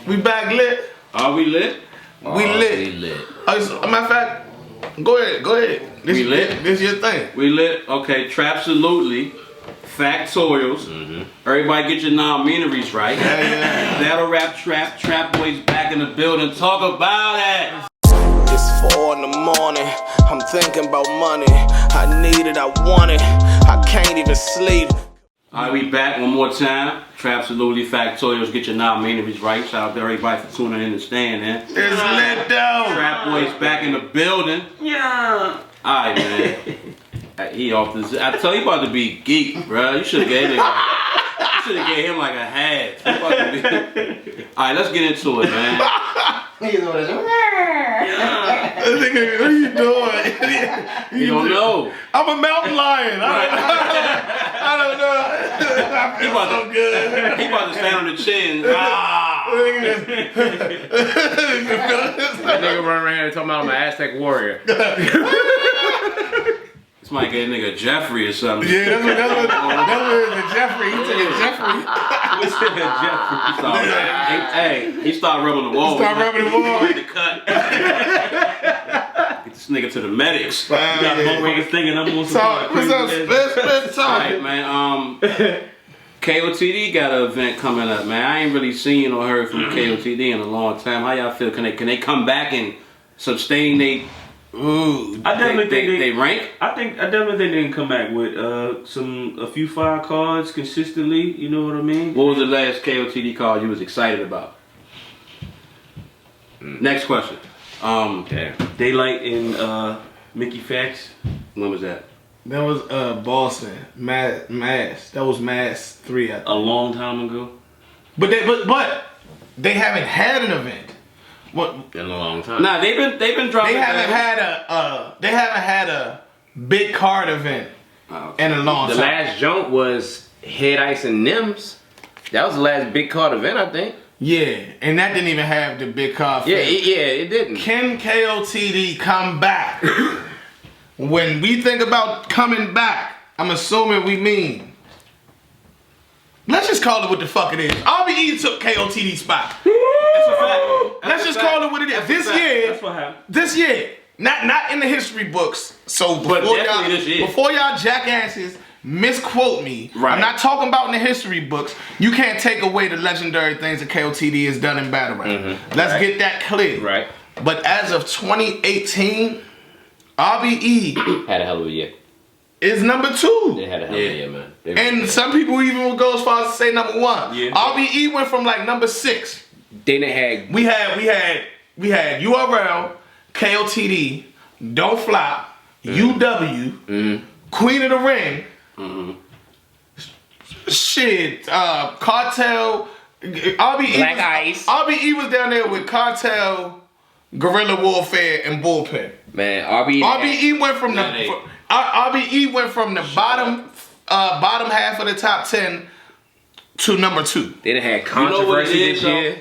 We back lit. Are we lit? We lit. We lit. Matter of fact, go ahead. We lit? This your thing. We lit. Okay, Trapsolutely. Factorials. Everybody get your non-minories right. Yeah. Battle rap trap boys back in the building. Talk about it. It's 4 in the morning, I'm thinking about money. I need it, I want it, I can't even sleep. Alright, we back one more time. Trapsolutely, Factorials, get your non-minories right. Shout out to everybody for tuning in and staying there. It's lit though. Trap boys back in the building. Yeah. Alright, man. He off this. I tell you, about to be geek, bro. You should have gave him. You should have gave him like a half. Alright, let's get into it, man. Nigga, what are you doing? You don't know. I'm a mountain lion. I don't know. He about so good. He about to stand on the chin. That nigga run around here talking about I'm an Aztec warrior. This might get a nigga Jeffrey or something. Yeah, that's what the Jeffrey. He took a Jeffrey. Hey, he started rubbing the wall. Start rubbing the wall. The cut. Get this nigga to the medics. You got motherfuckers thinking I'm on some what's up, Spence? Alright, man. Kotd got an event coming up, man. I ain't really seen or heard from Kotd in a long time. How y'all feel? Can they come back and sustain they? I definitely think they rank. I definitely think they can come back with a few fire cards consistently. You know what I mean? What was the last Kotd card you was excited about? Next question. Daylight and Mickey Fax. When was that? That was Boston. Mass. That was Mass 3, I think. A long time ago. But they haven't had an event. What? In a long time. Nah, they've been dropping. They haven't had a big card event in a long time. The last jump was Head Ice and Nims. That was the last big card event, I think. Yeah, and that didn't even have the big card. Yeah, it didn't. Can Kotd come back? When we think about coming back, I'm assuming we mean. Let's just call it what the fuck it is. RBE took Kotd's spot. That's a fact. Let's just call it what it is. This year, That's what happened. this year, not in the history books. So before y'all jackasses misquote me, right. I'm not talking about in the history books. You can't take away the legendary things that Kotd has done in battle rap. Let's get that clear. Right. But as of 2018, RBE Had a hell of a year. is number 2. They had a hell of a year, man. And some people even will go as far as to say number 1. Yeah. RBE went from like number 6. Then they had We had URL, Kotd, Don't Flop, UW, Queen of the Ring, shit, Cartel, RBE. Black Ice. RBE was down there with Cartel, Guerrilla Warfare, and Bullpen. man, RBE RBE went from the bottom half of the top 10 to number 2. They done had controversy this year.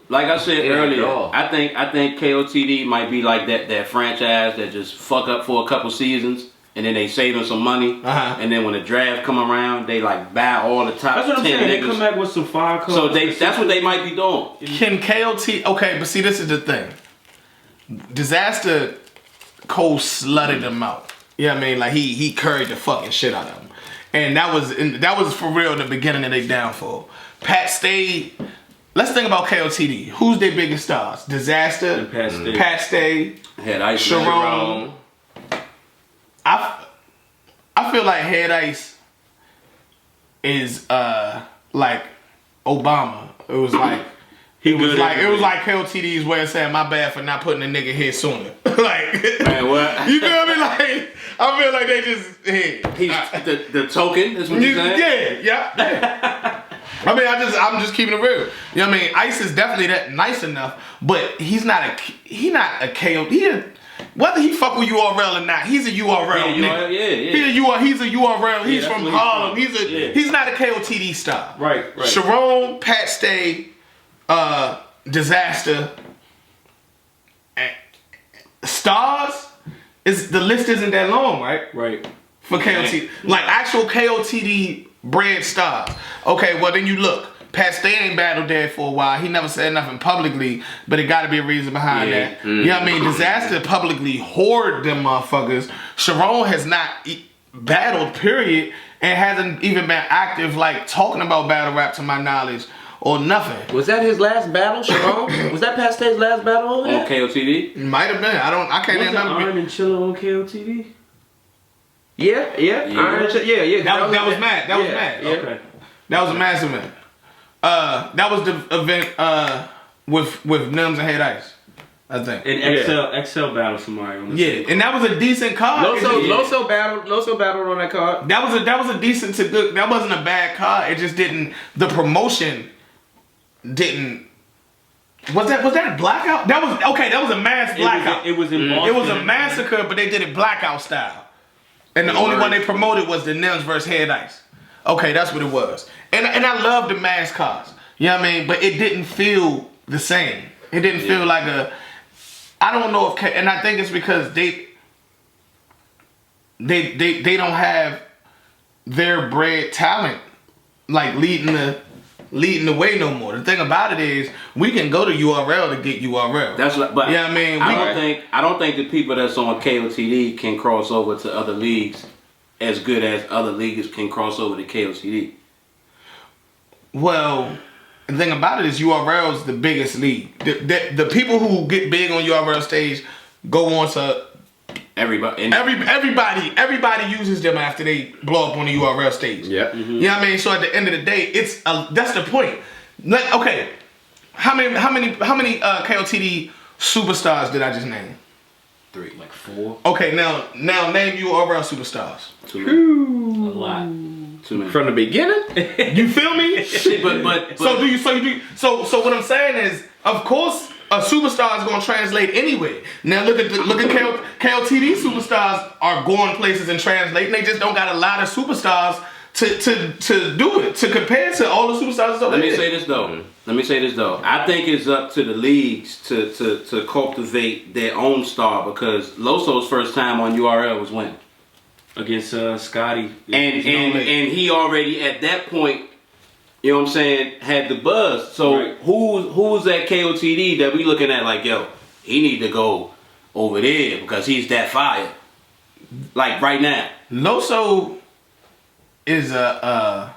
Like I said Yeah, earlier, no. I think Kotd might be like that franchise that just fuck up for a couple seasons and then they save them some money, and then when the draft come around, they like buy all the top That's what I'm 10 saying. They niggas. come back with some fire cards. So that's what they might be doing. Can KOT, okay, but see, this is the thing. Disaster cold slutted them out. You know what I mean? Like he curried the fucking shit out of them. And that was for real the beginning of their downfall. Pat Stay, let's think about KOTD. Who's their biggest stars? Disaster, And Pat Stay. Pat Stay, Had Ice Sharon. I feel like Head Ice is like Obama. It was like it was like KOTD's way of saying my bad for not putting a nigga here sooner. Like Man, what? you feel me? Like I feel like they just He's the token, is what you're saying? yeah. I mean, I'm just keeping it real. You know what I mean? Ice is definitely that nice enough, but he's not a KO. Whether he fuck with URL or not, he's a URL nigga. He's a URL. He's from Harlem. He's not a KOTD star. Right. Sharon, Pat Stay, Disaster, and stars. The list isn't that long, right? Right. For KOTD, like actual KOTD brand stars. Okay, well then you look. Pat Stay ain't battled there for a while. He never said nothing publicly, but it got to be a reason behind that. You know what I mean? Disaster publicly whored them motherfuckers. Sharon has not battled, period, and hasn't even been active, like, talking about battle rap to my knowledge or nothing. Was that his last battle, Sharon? Was that Pat Stay's last battle? On KOTD? Might have been. I can't Wasn't remember. Iron and Chilla on KOTD? Yeah. Iron Chilla, yeah. That was mad. That was mad. Yeah. Okay. That was a massive event. That was the event with Nims and Head Ice, I think. And XL battled somebody on the Yeah, and that was a decent card. Loso battled on that card. That was a decent to good. That wasn't a bad card. It just didn't. The promotion didn't. Was that blackout? That was okay. That was a mass blackout. It was in Boston. It was a massacre, but they did it blackout style. And the only one they promoted was the Nims versus Head Ice. Okay, that's what it was. And I love the mass cards. You know what I mean? But it didn't feel the same. It didn't feel like a. I don't know if, and I think it's because they don't have their bred talent like leading the way no more. The thing about it is we can go to URL to get URL. That's what, but yeah, I mean, I don't think the people that's on KOTD can cross over to other leagues as good as other leagues can cross over to KOTD. Well, the thing about it is URL is the biggest league. The people who get big on URL stage go on to everybody uses them after they blow up on the URL stage. Yeah. Mm-hmm. You know what I mean? So at the end of the day, that's the point. Okay, how many KOTD superstars did I just name? 3, Like 4. Okay, now name URL superstars. 2 many. A lot. 2 many. From the beginning? You feel me? but So what I'm saying is, of course, a superstar is gonna translate anyway. Now look at KOTD superstars are going places and translating. They just don't got a lot of superstars to do it, to compare to all the superstars. Let me say this though. I think it's up to the leagues to cultivate their own star, because Loso's first time on URL was when? Against Scotty. And he already at that point, you know what I'm saying, had the buzz. So right. who's at KOTD that we looking at like, yo, he need to go over there because he's that fire. Like right now. Loso is not a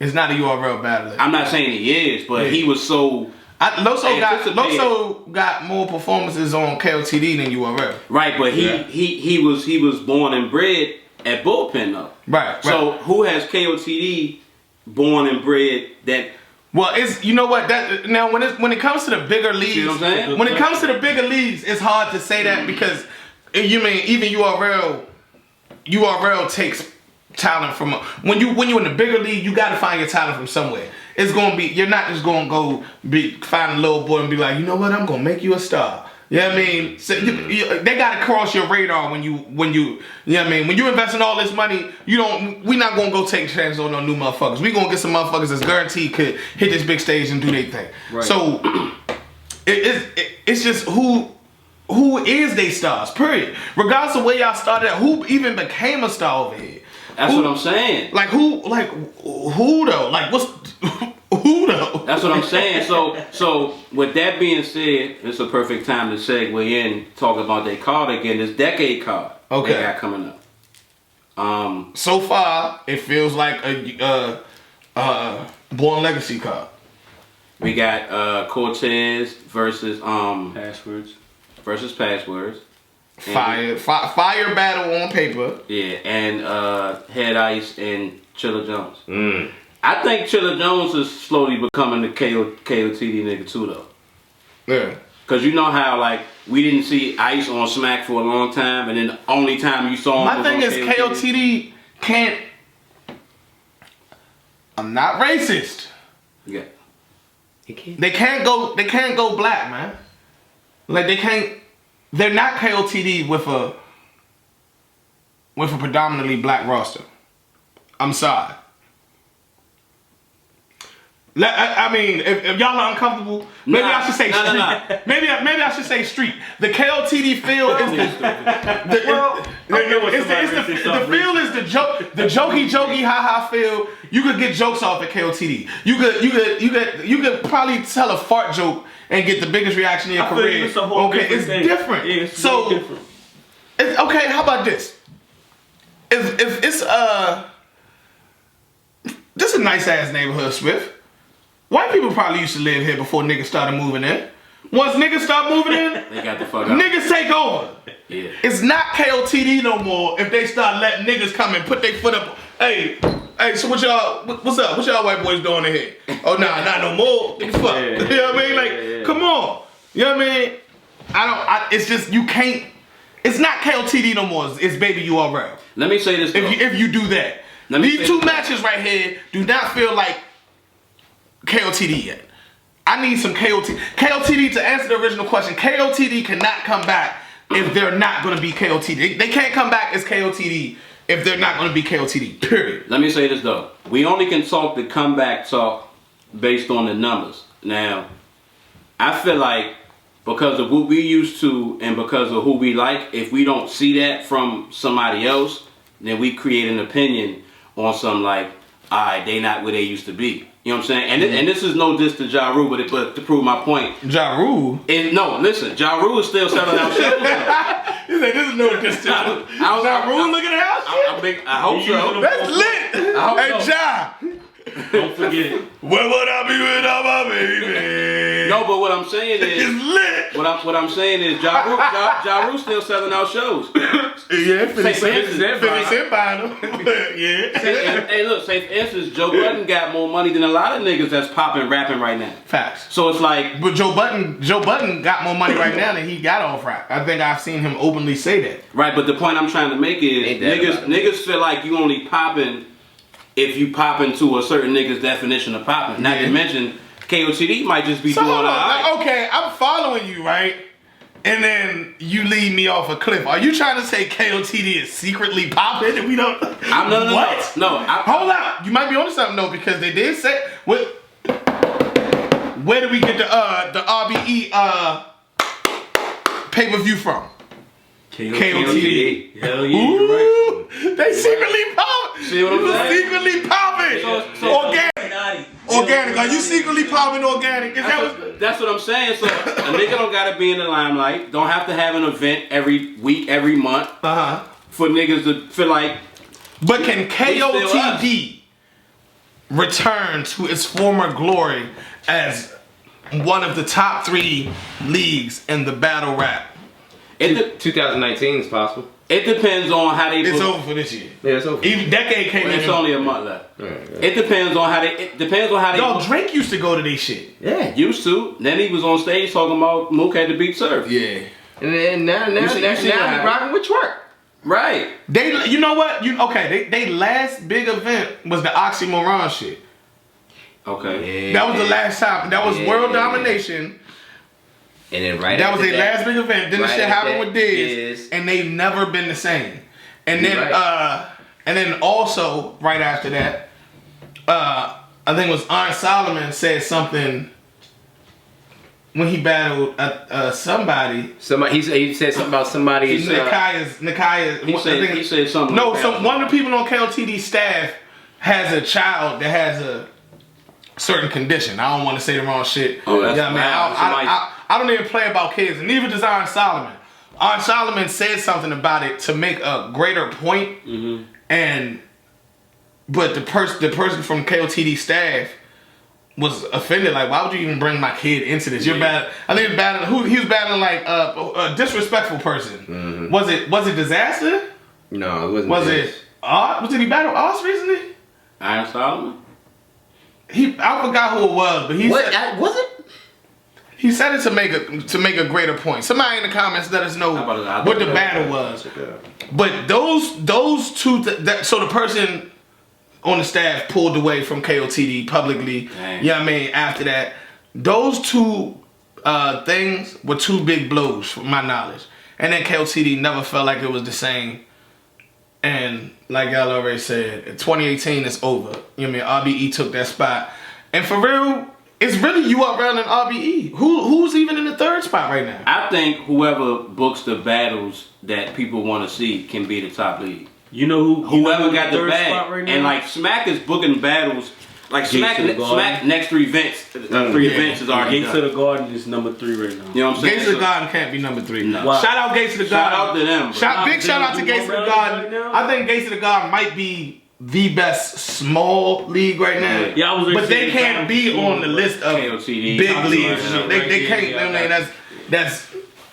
URL battler. I'm not saying he is, but he was so Loso got more performances on KOTD than URL. right, but he was born and bred at Bullpen though. Right. So who has KOTD born and bred that? Well, it's, you know what, that now when it comes to the bigger leagues, See what I'm saying? when it comes to the bigger leagues, it's hard to say that because you mean even URL takes talent from when you in the bigger league, you got to find your talent from somewhere. It's gonna be, you're not just gonna go find a little boy and be like, you know what, I'm gonna make you a star. You know what I mean? So they gotta cross your radar when you know what I mean? When you invest in all this money, we not gonna go take chances on no new motherfuckers. We gonna get some motherfuckers that's guaranteed could hit this big stage and do their thing. Right. So it's just who is they stars, period. Regardless of where y'all started at, who even became a star over here? That's what I'm saying. Like who though? Like who though? That's what I'm saying. So with that being said, it's a perfect time to segue in, talk about their card again. This decade card they got coming up. So far, it feels like a Born Legacy card. We got Cortez versus Passwords. Passwords. Fire battle on paper. Yeah, and Head Ice and Chilla Jones. Mm. I think Chilla Jones is slowly becoming the KOTD nigga too though. Yeah. Cause you know how like we didn't see Ice on Smack for a long time, and then the only time you saw him. My thing is KOTD can't. I'm not racist. Yeah. They can't go black, man. Like they can't. They're not KOTD with a predominantly black roster. I'm sorry. I mean, if y'all are uncomfortable, maybe Nah, I should say street. nah. Maybe I should say street. The KOTD feel is the feel is the joke, the jokey ha feel. You could get jokes off at KOTD. You could probably tell a fart joke and get the biggest reaction in your career. It's a whole it's thing. different. Yeah, it's so different. okay, how about this? If it's this is a nice ass neighborhood, Swift. White people probably used to live here before niggas started moving in. Once niggas start moving in, They got the fuck out. niggas take over. Yeah. It's not KOTD no more if they start letting niggas come and put their foot up. Hey, so what's up? What y'all white boys doing in here? Oh, nah, not no more. What the fuck? Yeah. You know what I mean? Like, come on. You know what I mean? It's just, you can't, it's not KOTD no more. It's Baby URL. Let me say this though. If you do that. Let me These say two this. matches right here do not feel like KOTD yet. I need some KOTD. KOTD, to answer the original question, KOTD cannot come back if they're not going to be KOTD. They can't come back as KOTD if they're not going to be KOTD, period. Let me say this though. We only can talk the comeback talk based on the numbers. Now, I feel like because of what we used to and because of who we like, if we don't see that from somebody else, then we create an opinion on some like, alright, they not where they used to be. You know what I'm saying? And this is no diss to Ja Rule, but to prove my point. Ja Rule? No, listen, Ja Rule is still selling out shows. You say this is no distance. Ja Rule looking at house shit? I hope so. That's lit. I hope Hey, so. Ja. Don't forget. Where would I be without my baby? No, but what I'm saying It's is, lit. what I'm saying is, Ja Rule still selling out shows. Yeah, 50 Say, Cent. for instance, 50 Cent buying them. Yeah. Hey, look, say for instance, Joe Budden got more money than a lot of niggas that's popping rapping right now. Facts. So it's like, But Joe Budden got more money right now than he got off rap. I think I've seen him openly say that. right, but the point I'm trying to make is, Ain't that about it? niggas feel like you only popping if you pop into a certain nigga's definition of popping. Not to mention, KOTD might just be So doing hold on. alright. Okay, I'm following you, right? And then you lead me off a cliff. Are you trying to say KOTD is secretly popping and we don't? No. What? No, Hold up. You might be onto something though, because they did say what? Where did we get the RBE pay-per-view from? KOTD. Hell yeah, you're right. Ooh, they secretly popping. See what I'm You saying? secretly popping. So- Organic. Organic. Are you secretly popping organic? Is that what? That's what I'm saying. So a nigga don't gotta be in the limelight. Don't have to have an event every week, every month for niggas to feel like. But can still KOTD return to its former glory as one of the top 3 leagues in the battle rap? 2019 is possible. It depends on how they. It's book. over for this year. Yeah, it's over. Even Decade came in. It's only a month left. Right. It depends on how they. It depends on how they. Yo, Drake used to go to this shit. Yeah. Used to. Then he was on stage talking about Mook had to beat Surf. Yeah. And then now You see he what rocking with twerk. Right. They, you know what? They last big event was the Oxymoron shit. Okay. That was the last time. That was world domination. And then right That was after their last big event. Then the right shit after happened with that Diz, is- and they've never been the same. And You're then, right. and then also right after that, I think it was Aunt Solomon said something when he battled somebody. Somebody he said something about somebody's. Nikia's. He said something. No, like so that. one of the people on KOTD staff has a child that has a certain condition. I don't want to say the wrong shit. Oh, that's yeah, man. wow. I don't even play about kids, and neither does Aunt Solomon. Aunt Solomon said something about it to make a greater point, but the person from KOTD staff was offended. Like, why would you even bring my kid into this? You're bad. I think he was battling like a disrespectful person. Was it Disaster? No, it wasn't. Was this. it Oz? Did he battle Oz recently? Iron Solomon. I forgot who it was, but he What said, was it? he said it to make a greater point. Somebody in the comments let us know what the battle was. But those two, so the person on the staff pulled away from KOTD publicly. Dang. You know what I mean? After that, those two things were 2 big blows from my knowledge. And then KOTD never felt like it was the same. And like y'all already said, in 2018 it's over. You know what I mean? RBE took that spot. And for real, it's really URL and RBE. Who's even in the third spot right now? I think whoever books the battles that people want to see can be the top league. You know who? Whoever got the third bag. spot right now? And like Smack is booking battles. Like Smack next 3 events. 3 events is already Gates done. of the Garden is number 3 right now. You know what I'm saying? Gates of the Garden can't be number 3. No. Wow. Shout out Gates of the Shout Garden. out to them. bro. Big shout out to Gates of the Garden. Right now? I think Gates of the Garden might be the best small league right now. Yeah, I was but they can't be on the list of KOTD. big I'm leagues. sorry, They can't. Yeah, I mean, that's.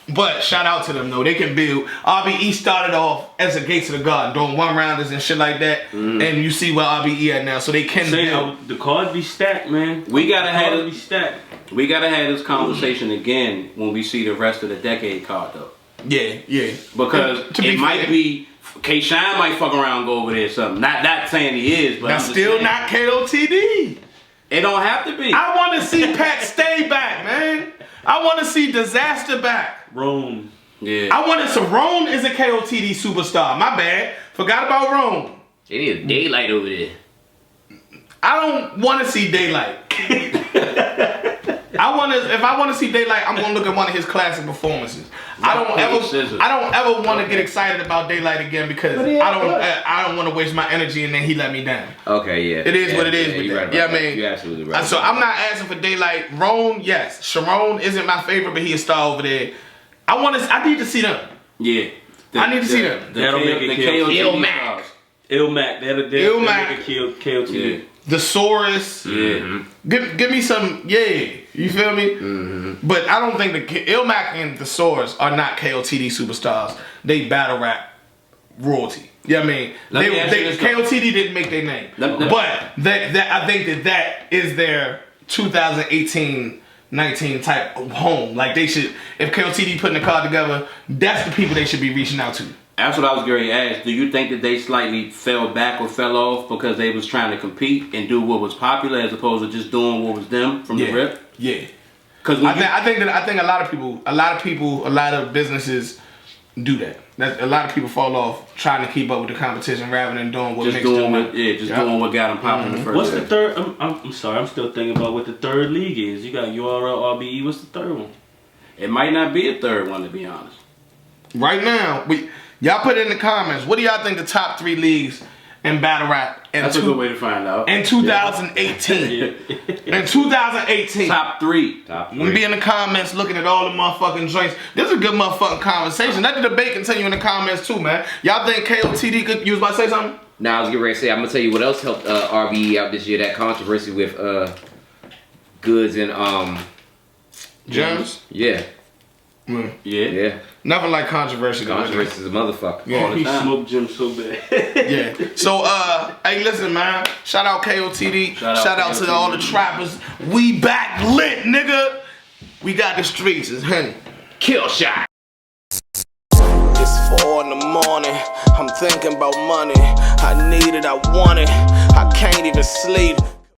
But shout out to them though. They can build. RBE started off as a Gates of the Garden doing 1-rounders and shit like that, and you see where RBE at now. So they can build. The card be stacked, man. We gotta have be stacked. We gotta have this conversation again when we see the rest of the decade card though. Yeah. Because To be it might fair, be K-Shine might fuck around and go over there or something. Not saying he is, but that's I'm just still saying. not KOTD. It don't have to be. I want to see Pat stay back, man. I want to see Disaster back. Rome. Yeah. I wanted Rome is a KOTD superstar. My bad. Forgot about Rome. They need a daylight over there. I don't want to see Daylight. If I want to see Daylight, I'm gonna look at one of his classic performances. I don't ever want to get excited about Daylight again because I don't want to waste my energy and then he let me down. Okay, yeah. It is what it is with you're that. right Yeah, about I that. mean, You're absolutely right. So I'm not asking for Daylight. Rome, yes. Sharon isn't my favorite, but he a star over there. I need to see them. Yeah. I need to see them. That'll make it kill. KOTD. Ilmac. That'll Ilmac. make it kill KOTD. Yeah. The Saurus. Yeah. Give me some, you feel me? But I don't think Ilmac and the Saurus are not KOTD superstars. They battle rap royalty. You know what I mean? Let me ask you this, though. KOTD didn't make their name. Let- But I think that is their 2018-19 type of home. Like they should, if KOTD putting the card together, that's the people they should be reaching out to. That's what I was going to ask. Do you think that they slightly fell back or fell off because they was trying to compete and do what was popular as opposed to just doing what was them from the rip? Yeah. Because I think a lot of businesses do that. A lot of people fall off trying to keep up with the competition rather than doing what makes them doing what got them popping in the first. What's the third? I'm sorry. I'm still thinking about what the third league is. You got URL, RBE. What's the third one? It might not be a third one, to be honest. Right now, y'all put it in the comments. What do y'all think the top 3 leagues in battle rap That's a good way to find out. in 2018? In 2018. Top 3. Top I'm gonna be in the comments looking at all the motherfucking joints. This is a good motherfucking conversation. Let the debate continue in the comments too, man. Y'all think KOTD could use my say something? Now I was getting ready to say, I'm gonna tell you what else helped RBE out this year. That controversy with Goods and Gems? Yeah. Yeah. Nothing like controversy. Controversy is a motherfucker. Yeah. He smoked Jim so bad. Yeah. So, hey, listen, man. Shout out KOTD. Shout out to all the trappers. We back lit, nigga. We got the streets. It's honey. Kill shot. It's 4 in the morning, I'm thinking about money. I need it, I want it, I can't even sleep.